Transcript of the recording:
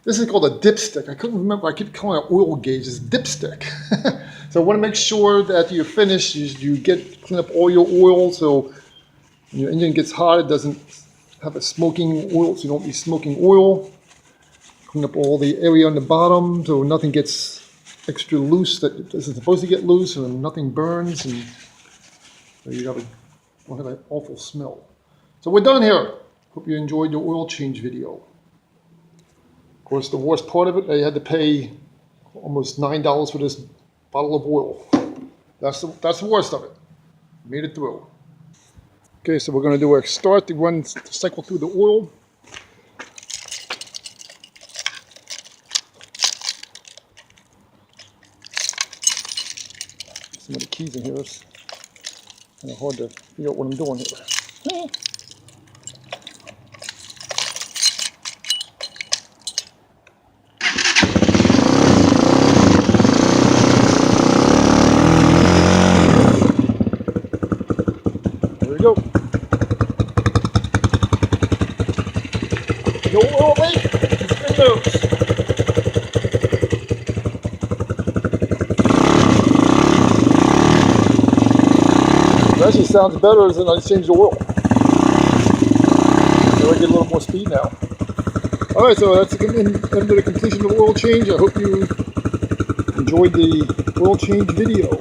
This is called a dipstick. I couldn't remember. I keep calling it oil gauge. It's dipstick. So I want to make sure that you're finished. You clean up all your oil so when your engine gets hot, it doesn't have a smoking oil, so you don't be smoking oil. Clean up all the area on the bottom so nothing gets extra loose that isn't supposed to get loose, and nothing burns, and so you won't have an awful smell. So we're done here. Hope you enjoyed your oil change video. Of course, the worst part of it, I had to pay almost $9 for this bottle of oil. That's the worst of it. Made it through. Okay, so we're going to do a start to run the cycle through the oil. Some of the keys in here is kind of hard to figure out what I'm doing here. There we go. No oil leak. It's good news. It actually sounds better than I changed the oil. So I get a little more speed now. Alright, so that's the end of the completion of the oil change. I hope you enjoyed the oil change video.